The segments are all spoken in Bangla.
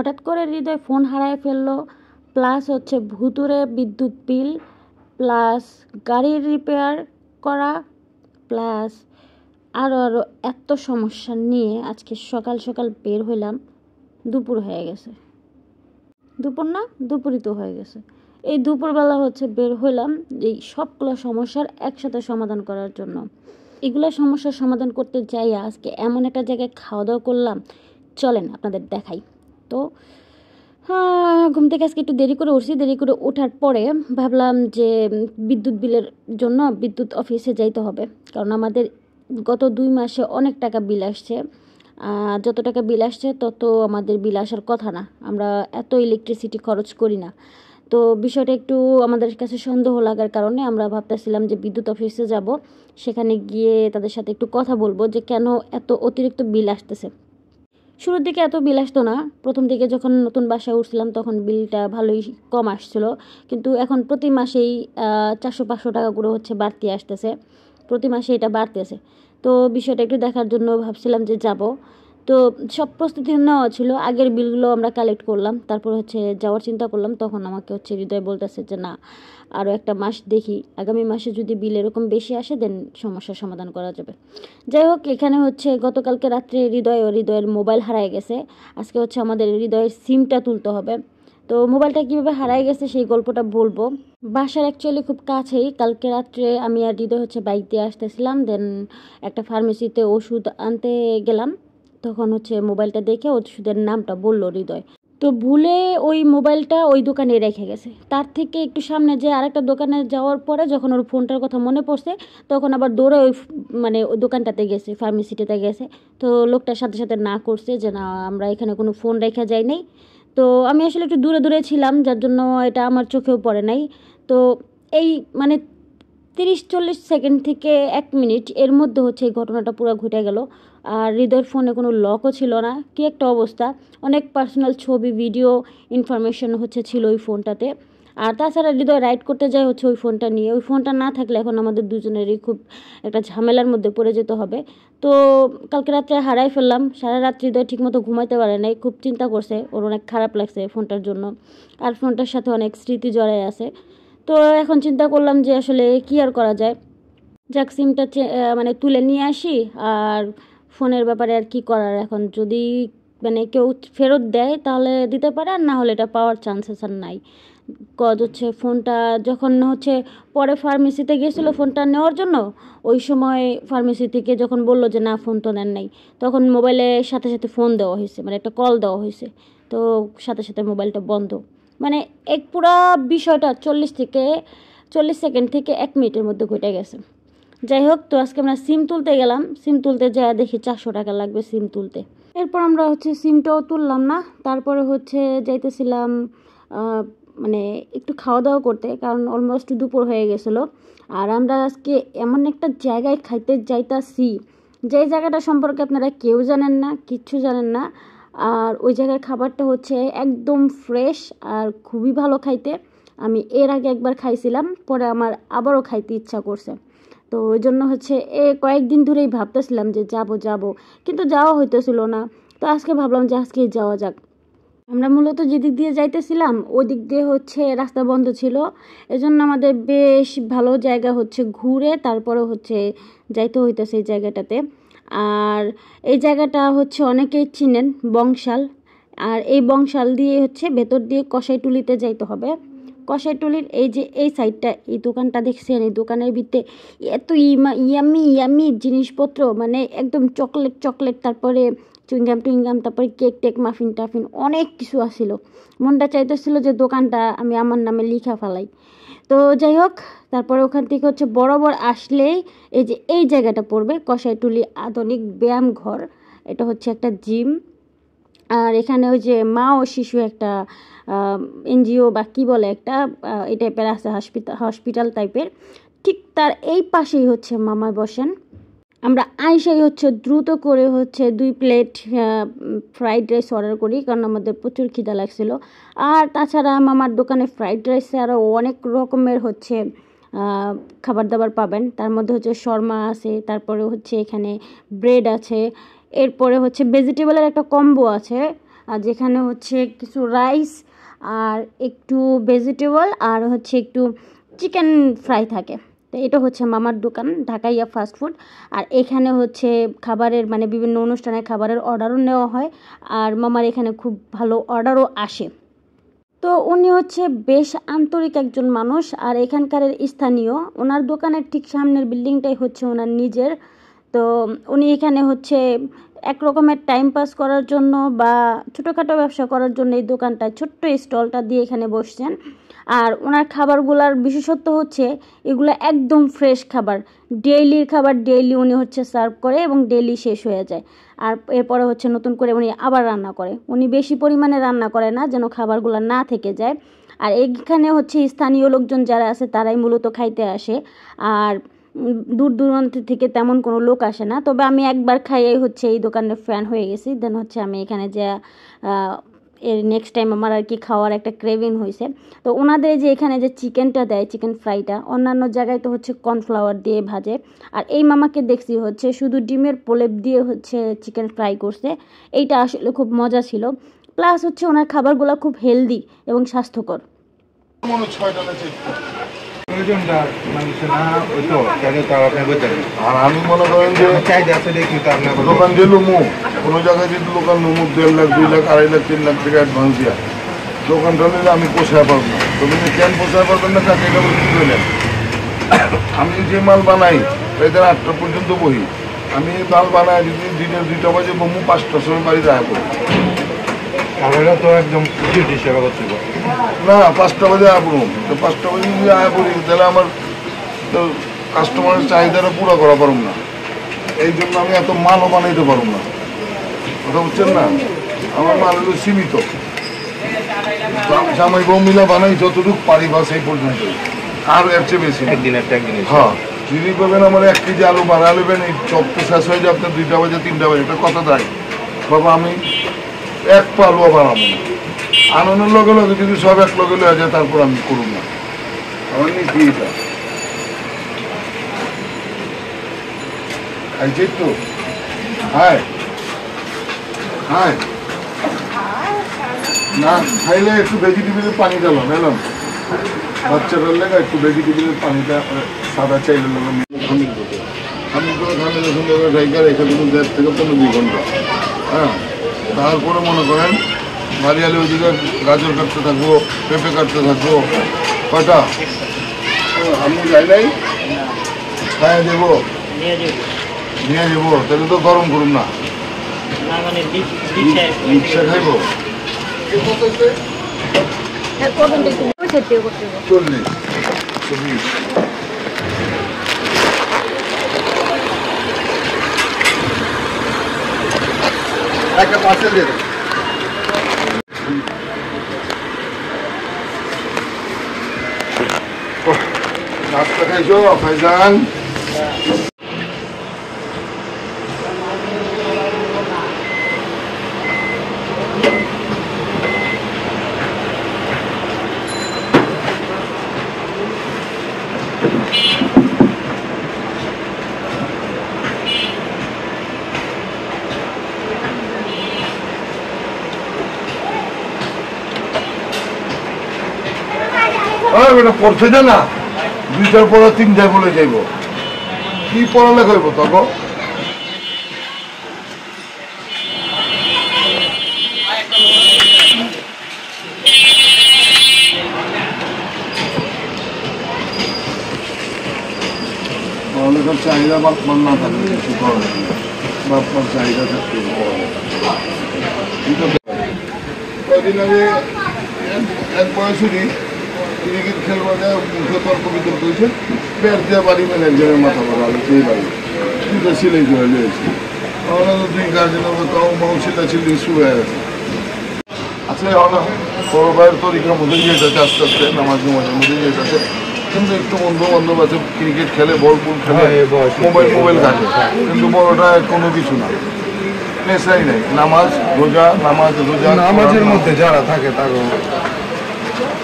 হঠাৎ করে হৃদয় ফোন হারায় ফেললো, প্লাস হচ্ছে ভুতুরে বিদ্যুৎ বিল, প্লাস গাড়ির রিপেয়ার করা, প্লাস আরও এত সমস্যা নিয়ে আজকে সকাল সকাল বের হইলাম। দুপুর হয়ে গেছে, দুপুর না দুপুরই তো হয়ে গেছে। এই দুপুরবেলা হচ্ছে বের হইলাম এই সবগুলো সমস্যার একসাথে সমাধান করার জন্য। এগুলো সমস্যার সমাধান করতে যাই আজকে এমন একটা জায়গায় খাওয়া দাওয়া করলাম, চলেন আপনাদের দেখাই। তো ঘুম থেকে আজকে একটু দেরি করে উঠছি। দেরি করে ওঠার পরে ভাবলাম যে বিদ্যুৎ বিলের জন্য বিদ্যুৎ অফিসে যাইতে হবে, কারণ আমাদের গত 2 মাসে অনেক টাকা বিল আসছে। যত টাকা বিল আসছে তত আমাদের বিল আসার কথা না, আমরা এত ইলেকট্রিসিটি খরচ করি না। তো বিষয়টা একটু আমাদের কাছে সন্দেহ লাগার কারণে আমরা ভাবতেছিলাম যে বিদ্যুৎ অফিসে যাব, সেখানে গিয়ে তাদের সাথে একটু কথা বলবো যে কেন এত অতিরিক্ত বিল আসতেছে। শুরুর দিকে এত বিল আসতো না, প্রথম দিকে যখন নতুন বাসায় উঠছিলাম তখন বিলটা ভালোই কম আসছিল, কিন্তু এখন প্রতি মাসেই 400-500 টাকা করে হচ্ছে বাড়তি আসতেছে, প্রতি মাসে এটা বাড়তেছে। তো বিষয়টা একটু দেখার জন্য ভাবছিলাম যে যাব। তো সব প্রস্তুতি নেওয়া ছিল, আগের বিলগুলো আমরা কালেক্ট করলাম, তারপর হচ্ছে যাওয়ার চিন্তা করলাম। তখন আমাকে হচ্ছে হৃদয় বলতেছে যে না, আরও একটা মাস দেখি, আগামী মাসে যদি বিল এরকম বেশি আসে দেন সমস্যার সমাধান করা যাবে। যাই হোক, এখানে হচ্ছে গতকালকে রাত্রে হৃদয়ের মোবাইল হারায় গেছে। আজকে হচ্ছে আমাদের হৃদয়ের সিমটা তুলতে হবে। তো মোবাইলটা কীভাবে হারায় গেছে সেই গল্পটা বলবো। বাসার অ্যাকচুয়ালি খুব কাছেই, কালকে রাত্রে আমি আর হৃদয় হচ্ছে বাইক দিয়ে আসতেছিলাম, দেন একটা ফার্মেসিতে ওষুধ আনতে গেলাম, তখন হচ্ছে মোবাইলটা দেখে ওষুধের নামটা বললো হৃদয়। তো ভুলে ওই মোবাইলটা ওই দোকানে রেখে গেছে। তার থেকে একটু সামনে যে আরেকটা দোকানে যাওয়ার পরে যখন ওর ফোনটার কথা মনে পড়ছে, তখন আবার দৌড়ে ওই ওই দোকানটাতে গেছে, ফার্মেসিটাতে গেছে। তো লোকটার সাথে সাথে না করছে যে না, আমরা এখানে কোনো ফোন রেখে যাই নাই। তো আমি আসলে একটু দূরে দূরে ছিলাম, যার জন্য এটা আমার চোখেও পড়ে নাই। তো এই 30-40 সেকেন্ড থেকে 1 মিনিট এর মধ্যে হচ্ছে এই ঘটনাটা পুরো ঘটে গেল। আর হৃদয়ের ফোনে কোনো লকও ছিল না, কি একটা অবস্থা। অনেক পার্সোনাল ছবি, ভিডিও, ইনফরমেশন হচ্ছে ছিল ওই ফোনটাতে। আর তাছাড়া হৃদয় রাইড করতে যায় হচ্ছে ওই ফোনটা নিয়ে। ওই ফোনটা না থাকলে এখন আমাদের দুজনেরই খুব একটা ঝামেলার মধ্যে পড়ে যেতে হবে। তো কালকে রাত্রে হারাই ফেললাম, সারা রাত্রি হৃদয় ঠিকমতো ঘুমাইতে পারে নাই, খুব চিন্তা করছে, ওর অনেক খারাপ লাগছে ফোনটার জন্য। আর ফোনটার সাথে অনেক স্মৃতি জড়ায় আছে। তো এখন চিন্তা করলাম যে আসলে কি আর করা যায়, যাক সিমটা তুলে নিয়ে আসি। আর ফোনের ব্যাপারে আর কি করার, এখন যদি কেউ ফেরত দেয় তাহলে দিতে পারে, আর না হলে এটা পাওয়ার চান্সেস আর নাই। হচ্ছে ফোনটা যখন হচ্ছে পরে ফার্মেসিতে গিয়েছিলো ফোনটা নেওয়ার জন্য, ওই সময় ফার্মেসি থেকে যখন বললো যে না ফোন তো নেন নাই, তখন মোবাইলের সাথে সাথে ফোন দেওয়া হয়েছে, একটা কল দেওয়া হয়েছে। তো সাথে সাথে মোবাইলটা বন্ধ। এক পুরা বিষয়টা 40 সেকেন্ড থেকে 1 মিনিটের মধ্যে ঘটে গেছে। যাই হোক, তো আজকে আমরা সিম তুলতে গেলাম, সিম তুলতে যায় দেখি 400 টাকা লাগবে সিম তুলতে। এরপর আমরা হচ্ছে সিমটাও তুললাম না, তারপরে হচ্ছে যাইতেছিলাম একটু খাওয়া দাওয়া করতে, কারণ অলমোস্ট দুপুর হয়ে গেছিলো। আর আমরা আজকে এমন একটা জায়গায় খাইতে যাইতাছি, যেই জায়গাটা সম্পর্কে আপনারা কেউ জানেন না, কিচ্ছু জানেন না। আর ওই জায়গার খাবারটা হচ্ছে একদম ফ্রেশ আর খুবই ভালো খাইতে। আমি এর আগে একবার খাইছিলাম, পরে আমার আবারও খাইতে ইচ্ছা করছে। তো ওই জন্য হচ্ছে কয়েকদিন ধরেই ভাবতেছিলাম যে যাব, কিন্তু যাওয়া হইতেছিল না। তো আজকে ভাবলাম যে আজকেই যাওয়া যাক। আমরা মূলত যেদিক দিয়ে যাইতেছিলাম ওই দিক দিয়ে হচ্ছে রাস্তা বন্ধ ছিল, এজন্য আমাদের বেশ ভালো জায়গা হচ্ছে ঘুরে তারপরে হচ্ছে যাইতে হইতেছে এই জায়গাটাতে। আর এই জায়গাটা হচ্ছে অনেকেই চিনেন, বংশাল। আর এই বংশাল দিয়ে হচ্ছে ভেতর দিয়ে কসাইটুলিতে যাইতে হবে। কসাইটুলির এই যে এই সাইডটা, এই দোকানটা দেখছেন, এই দোকানের ভিতরে এত ইয়ামি জিনিসপত্র, একদম চকলেট, তারপরে চুইংগাম, তারপরে কেক টেক, মাফিন টাফিন, অনেক কিছু আসছিল। মনটা চাইতেছিল যে দোকানটা আমি আমার নামে লিখা ফেলাই। তো যাই হোক, তারপরে ওখান থেকে হচ্ছে বরাবর আসলেই এই যে এই জায়গাটা পড়বে, কসাইটুলি আধুনিক ব্যায়াম ঘর। এটা হচ্ছে একটা জিম। আর এখানে ওই যে মা ও শিশু একটা এনজিও বা কী বলে একটা এই টাইপের আছে, হসপিটাল টাইপের। ঠিক তার এই পাশেই হচ্ছে মামা বসেন। আমরা আইসাই হচ্ছে দ্রুত করে হচ্ছে 2 প্লেট ফ্রাইড রাইস অর্ডার করি, কারণ আমাদের প্রচুর খিদা লাগছিল। আর তাছাড়া মামার দোকানে ফ্রাইড রাইসে আরও অনেক রকমের হচ্ছে খাবার দাবার পাবেন। তার মধ্যে হচ্ছে শর্মা আছে, তারপরে হচ্ছে এখানে ব্রেড আছে, এরপরে হচ্ছে ভেজিটেবলের একটা কম্বো আছে, যেখানে হচ্ছে কিছু রাইস আর একটু ভেজিটেবল আর হচ্ছে একটু চিকেন ফ্রাই থাকে। তো এটা হচ্ছে মামার দোকান, ঢাকাইয়া ফাস্টফুড। আর এখানে হচ্ছে খাবারের মানে বিভিন্ন অনুষ্ঠানের খাবারের অর্ডারও নেওয়া হয়, আর মামার এখানে খুব ভালো অর্ডারও আসে। তো উনি হচ্ছে বেশ আন্তরিক একজন মানুষ, আর এখানকার স্থানীয়। ওনার দোকানের ঠিক সামনের বিল্ডিংটাই হচ্ছে ওনার নিজের। তো উনি এখানে হচ্ছে এক রকমের টাইম পাস করার জন্য বা ছোটোখাটো ব্যবসা করার জন্য এই দোকানটায় ছোট্ট স্টলটা দিয়ে এখানে বসছেন। আর ওনার খাবারগুলার বিশেষত্ব হচ্ছে এগুলো একদম ফ্রেশ খাবার, ডেইলির খাবার ডেইলি উনি হচ্ছে সার্ভ করে এবং ডেইলি শেষ হয়ে যায়। আর এরপরে হচ্ছে নতুন করে উনি আবার রান্না করে। উনি বেশি পরিমাণে রান্না করে না, যেন খাবারগুলো না থেকে যায়। আর এইখানে হচ্ছে স্থানীয় লোকজন যারা আছে তারাই মূলত খাইতে আসে, আর দূর দূরান্ত থেকে তেমন কোনো লোক আসে না। তবে আমি একবার খাইয়ে হচ্ছে এই দোকানের ফ্যান হয়ে গেছি। দেন হচ্ছে আমি এখানে যে এর নেক্সট টাইম আমার আর কি খাওয়ার একটা ক্রেভিং হয়েছে। তো ওনাদের যে এখানে যে চিকেনটা দেয়, চিকেন ফ্রাইটা অন্যান্য জায়গায় তো হচ্ছে কর্নফ্লাওয়ার দিয়ে ভাজে, আর এই মামাকে দেখছি হচ্ছে শুধু ডিমের প্রলেপ দিয়ে হচ্ছে চিকেন ফ্রাই করছে। এইটা আসলে খুব মজা ছিল। প্লাস হচ্ছে ওনার খাবারগুলো খুব হেলদি এবং স্বাস্থ্যকর। আর আমি মনে করেন যে দোকান যে লুমু, কোনো জায়গায় যদি দোকান লুমু 1.5 লাখ 2 লাখ 2.5 লাখ 3 লাখ টাকা অ্যাডভান্স দিয়া দোকানটা নিলে আমি পোষায় পারবো না। তুমি কেন পোষায় পারবেন না কাকে এটা বুঝতে পেলেন? আমি যে মাল বানাই এদের 8টা পর্যন্ত বহি, আমি মাল বানাই যদি দিনের 2টা বাজে বমু 5টার সময় বাড়িতে আয়া পড়ি। আমরা তো একদম সেবা করছি না, 5টা বাজে আয়া পড়ুন। তো 5টা বাজে যদি আয়া পড়ি তাহলে আমার তো কাস্টমারের চাহিদাটা পুরো করা পারুম না। এই জন্য আমি এত মালও বানাইতে পারুম না, কথা বুঝছেন না? আমার মাল হলো সীমিত। জামাই বউ মিলা বানাই যতটুকু পারি বা সেই পর্যন্ত, আর এর চেয়ে বেশি একদিন হ্যাঁ। যদি পাবেন আমার 1 কেজি আলু বাড়া নেবেন, এই চপ তো শেষ হয়ে যায় আপনার 2টা বাজে 3টা বাজে। একটা কথা দেয় বাবা, আমি 1 পা আলুও বানাবো না। আনন্দের লগে লগে যদি সব এক লগে লয়ে যায় তারপর আমি করুন না। আমার নীতি এটা। খাইছে তো? হায় হায় না খাইলে একটু ভেজিটেবিলের পানি দিলাম এলাম বাচ্চাটার লেগে, একটু ভেজিটেবিলের পানিটা সাদা চাইলে খামিল করতে খামিল করে খামিলের সঙ্গে জায়গার এখানে 1.5 থেকে 15 ঘন্টা। হ্যাঁ, তারপরে মনে করেন বাড়ি আলে ওইদিকে গাজর কাটতে থাকবো, পেঁপে কাটতে থাকবো। কটা আমি যাই নাই, খাইয়া দেবো নিয়ে যাবো, তাহলে তো গরম করুন না, রিক্সা খাইবো। 40 একটা পার্সেল দিয়ে দেবো। নাস্তা খাইছো ভাইজান? বেটা পড়ছে না, 2টার পরে 3টায় বলে যাইব। কি পড়ালেখা হইব তখন? পড়ালেখার চাহিদা বাপমার না থাকলে কিছু করার নেই, বাপমার চাহিদা থাকতে কয়দিন আগে এক বয়সেরই ক্রিকেট খেলবা যায় মুখে তর্ক বিতর্ক হয়েছে, ব্যাট দেওয়া বাড়ি মেলে একজনের মাথা মারা হলো, সেই বাড়ি 2টা সিলাই করে নিয়েছে। তাহলে তো 2 গার্জেনের তাও মাও ছিলা ছিলি শুরু হয়ে গেছে। আচ্ছা বড় ভাইয়ের তরিকার মধ্যে যেতেছে, আস্তে আস্তে নামাজ নামাজের মধ্যে যেতেছে, কিন্তু একটু বন্ধু বান্ধব আছে ক্রিকেট খেলে, বল বল খেলে, মোবাইল ঘাটে, কিন্তু বড়টা কোনো কিছু না, নেশাই নেই। নামাজ রোজা, নামাজের মধ্যে যারা থাকে তার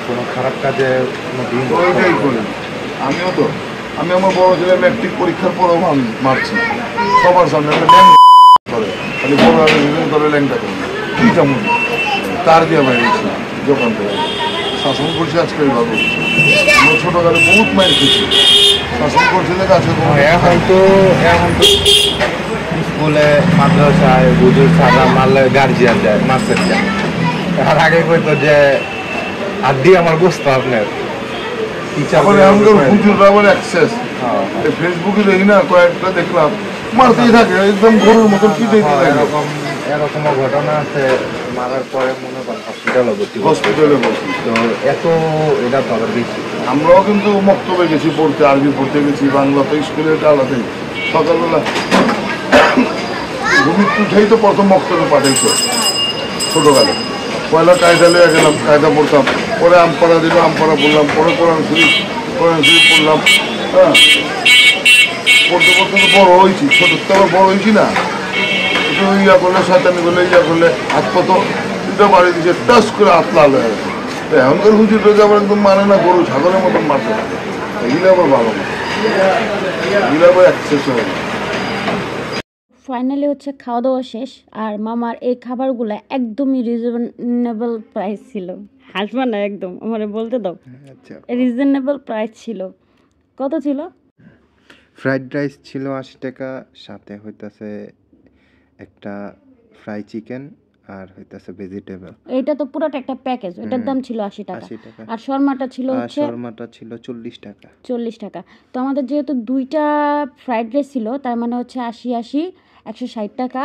কোনো খারাপ কাজে ওইটাই করি। আমিও তো আমি আমার বড় ছেলে ম্যাট্রিক পরীক্ষার পরেও আমি মারছি সবার সামনে, একটা করে খালি বড় করে ল্যাংটা করি, 2টা মুভি তার দিয়ে বাড়িয়েছি দোকান থেকে শাসন করছে আজকে এইভাবে আমরা ছোটকালে বহুত মাইর খেয়েছি শাসন করছে দেখে আজকে এখন তো স্কুলে মাদ্রাসায় হুজুর সাদা মারলে গার্জিয়ান যায় মাস্টার যায় আর আগে কইতো যে আর দিয়ে আমার বুঝতো আপনার এখন এমনকার হুজুররা আবার অ্যাক্সেস ফেসবুকে দেখি না কয়েকটা দেখলাম মারতেই থাকে একদম গরুর মতন পিটাই থাকে এরকমও ঘটনা আছে মারার পরে মনে করেন হসপিটালে ভর্তি তো এত এটা তো আবার বেশি আমরাও কিন্তু মক্তবে গেছি পড়তে আরবি পড়তে গেছি বাংলা তো স্কুলে এটা আলাদাই সকালবেলা ঘুমির উঠেই তো প্রথম মক্তবে পাঠাইছে ছোটবেলা পয়লা কায়দা লিয়ে গেলাম কায়দা পড়তাম পরে আমপাড়া দিল আমপাড়া পড়লাম পরে কোরআন শরীফ পড়লাম হ্যাঁ পড়তে পড়তে তো বড় হয়েছি ছোট তো আবার বড় হয়েছি না একটু ইয়া করলে শয়তানি করলে ইয়া করলে হাত পতো দুটো বাড়ি দিচ্ছে টাচ করে হাত লাল হয়ে গেছে তো এখনকার হুজুরটা যে আবার একদম মানে না গরু ছাগলের মতন মারতে থাকে এগুলো আবার ভালো না এগুলো আবার অ্যাক্সেস হয়ে গেছে ফাইনালি হচ্ছে খাওয়া দাওয়া শেষ আর মামার এই খাবারগুলো একদমই রিজনেবল প্রাইস ছিল হাসবা না একদম আমার বলতে দাও আচ্ছা রিজনেবল প্রাইস ছিল কত ছিল ফ্রাইড রাইস ছিল 80 টাকা সাথে হইতাছে একটা ফ্রাই চিকেন আর হইতাছে ভেজিটেবল এইটা তো পুরোটা একটা প্যাকেজ এটার দাম ছিল 80 টাকা 80 টাকা আর শর্মাটা ছিল আর হচ্ছে শর্মাটা ছিল 40 টাকা 40 টাকা তো আমাদের যেহেতু দুইটা ফ্রাইড রাইস ছিল তার মানে হচ্ছে 80 160 টাকা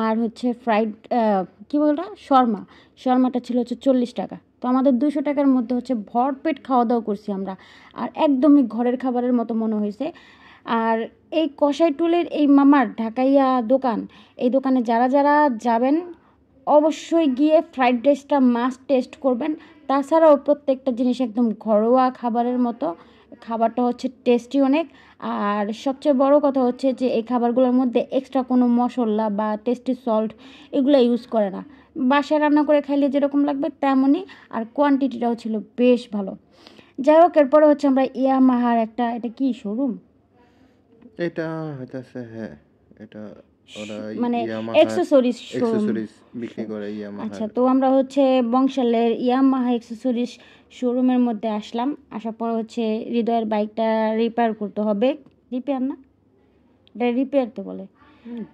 আর হচ্ছে ফ্রাইড কি বলটা শর্মাটা ছিল হচ্ছে 40 টাকা তো আমাদের 200 টাকার মধ্যে হচ্ছে ভরপেট খাওয়া দাওয়া করছি আমরা আর একদমই ঘরের খাবারের মতো মনে হয়েছে আর এই কষাইটুলের এই মামার ঢাকাইয়া দোকান এই দোকানে যারা যারা যাবেন অবশ্যই গিয়ে ফ্রাইড রাইসটা মাস্ট টেস্ট করবেন তাছাড়াও প্রত্যেকটা জিনিস একদম ঘরোয়া খাবারের মতো খাবারটা হচ্ছে টেস্টি অনেক আর সবচেয়ে বড় কথা হচ্ছে যে এই খাবারগুলোর মধ্যে এক্সট্রা কোনো মশলা বা টেস্টি সল্ট এগুলো ইউজ করে না বাসায় রান্না করে খাইলে যেরকম লাগবে তেমনই আর কোয়ান্টিটিটাও ছিল বেশ ভালো যাই হোক এরপরে হচ্ছে আমরা ইয়ামাহার এটা কি শোরুম এটা হইতাছে হ্যাঁ এটা ওরা মানে ইয়ামাহা অ্যাকসেসরিজ অ্যাকসেসরিজ বিক্রি করে ইয়ামাহা আচ্ছা তো আমরা হচ্ছে বংশালের ইয়ামাহা অ্যাকসেসরিজ শোরুমের মধ্যে আসলাম আসার পর হচ্ছে হৃদয়ের বাইকটা রিপেয়ার করতে হবে রিপেয়ার না এটা রিপেয়ার তো বলে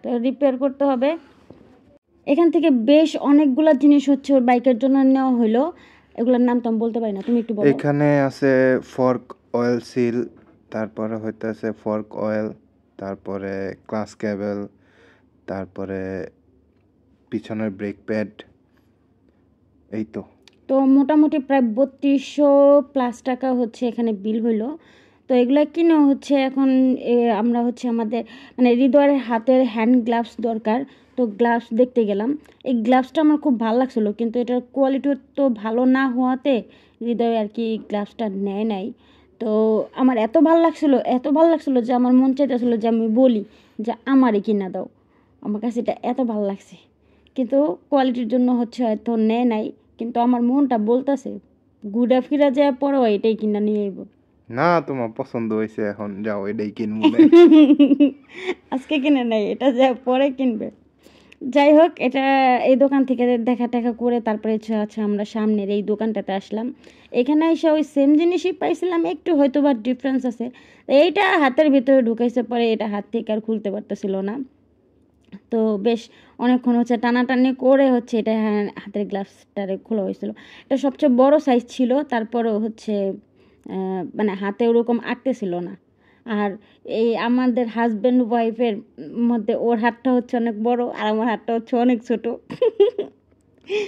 তো রিপেয়ার করতে হবে এখান থেকে বেশ অনেকগুলো জিনিস হচ্ছে ওর বাইকের জন্য নেওয়া হলো এগুলোর নাম তো আমি বলতে পারি না তুমি একটু বলো এখানে আছে ফর্ক অয়েল সিল তারপরে হইতাছে ফর্ক অয়েল তারপরে ক্লাস কেবল তারপরে পিছনের ব্রেক প্যাড এই তো মোটামুটি প্রায় 3200 প্লাস টাকা হচ্ছে এখানে বিল হইলো তো এগুলো কিনে হচ্ছে এখন আমরা হচ্ছে আমাদের মানে হৃদয়ের হাতের হ্যান্ড গ্লাভস দরকার তো গ্লাভস দেখতে গেলাম এই গ্লাভসটা আমার খুব ভালো লাগছিলো কিন্তু এটার কোয়ালিটি তো ভালো না হওয়াতে হৃদয় আর কি গ্লাভসটা নেয় নাই তো আমার এত ভালো লাগছিলো যে আমার মন চাইতেছিলো যে আমি বলি যে আমারই কিনা দাও আমার কাছে এটা এত ভালো লাগছে কিন্তু কোয়ালিটির জন্য হচ্ছে হয়তো নেয় নাই কিন্তু আমার মনটা বলতেছে ঘুরা ফিরা যায় পরে এটাই কিনা নিয়ে আইব না তোমার পছন্দ হয়েছে এখন যাও এটাই কিনবো আজকে কিনে নেই এটা যা পরে কিনবে যাই হোক এটা এই দোকান থেকে দেখা টেকা করে তারপরে আচ্ছা আমরা সামনের এই দোকানটাতে আসলাম এখানে এসে ওই সেম জিনিসই পাইছিলাম একটু হয়তো বা ডিফারেন্স আছে এইটা হাতের ভিতরে ঢুকাইছে পরে এটা হাত থেকে আর খুলতে পারতেছিল না তো বেশ অনেকক্ষণ হচ্ছে টানাটানি করে হচ্ছে এটা হাতের গ্লাভসটারে খোলা হয়েছিল এটা সবচেয়ে বড় সাইজ ছিল তারপরেও হচ্ছে মানে হাতে ওরকম আটতেছিল না আর এই আমাদের হাজব্যান্ড ওয়াইফের মধ্যে ওর হাতটা হচ্ছে অনেক বড় আর আমার হাতটা হচ্ছে অনেক ছোট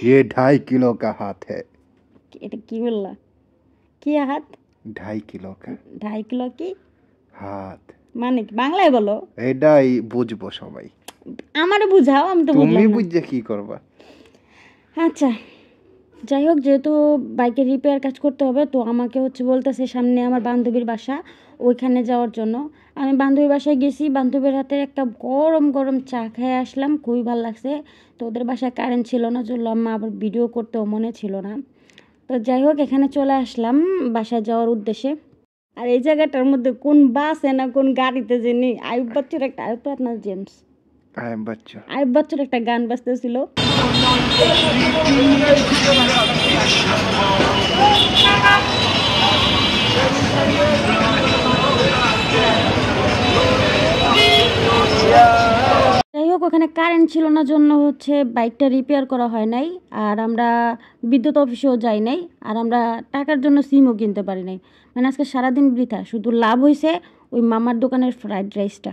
ये 2.5 किलो का हाथ है এটা কি বললা কি হাত 2.5 किलो का 2.5 কিলো কি হাত মানে কি বাংলায় বলো এটাই বুঝবো সবাই আমারে বুঝাও আমি তো বুঝলাম তুমি না। বুঝে কি করবা আচ্ছা যাই হোক যেহেতু বাইকের রিপেয়ার কাজ করতে হবে তো আমাকে হচ্ছে বলতেছে সামনে আমার বান্ধবীর বাসা ওইখানে যাওয়ার জন্য আমি বান্ধবীর বাসায় গেছি বান্ধবীর হাতে একটা গরম গরম চা খেয়ে আসলাম খুবই ভালো লাগছে তো ওদের বাসায় কারেন্ট ছিল না চললো আম্মা আবার ভিডিও করতেও মনে ছিল না তো যাই হোক এখানে চলে আসলাম বাসায় যাওয়ার উদ্দেশ্যে আর এই জায়গাটার মধ্যে কোন বাসে না কোন গাড়িতে জানি আয়ুব বাচ্চার একটা আয়ুব না জেমস আয় বাচ্চা আয়ুব বাচ্চার একটা গান বাজতেছিল যাই হোক, ওখানে কারেন্ট ছিল না জন্য হচ্ছে বাইকটা রিপেয়ার করা হয় নাই, আর আমরা বিদ্যুৎ অফিসেও যাই নাই, আর আমরা টাকার জন্য সিমও কিনতে পারি নাই। মানে আজকে সারাদিন বৃথা, শুধু লাভ হয়েছে ওই মামার দোকানের ফ্রাইড রাইসটা।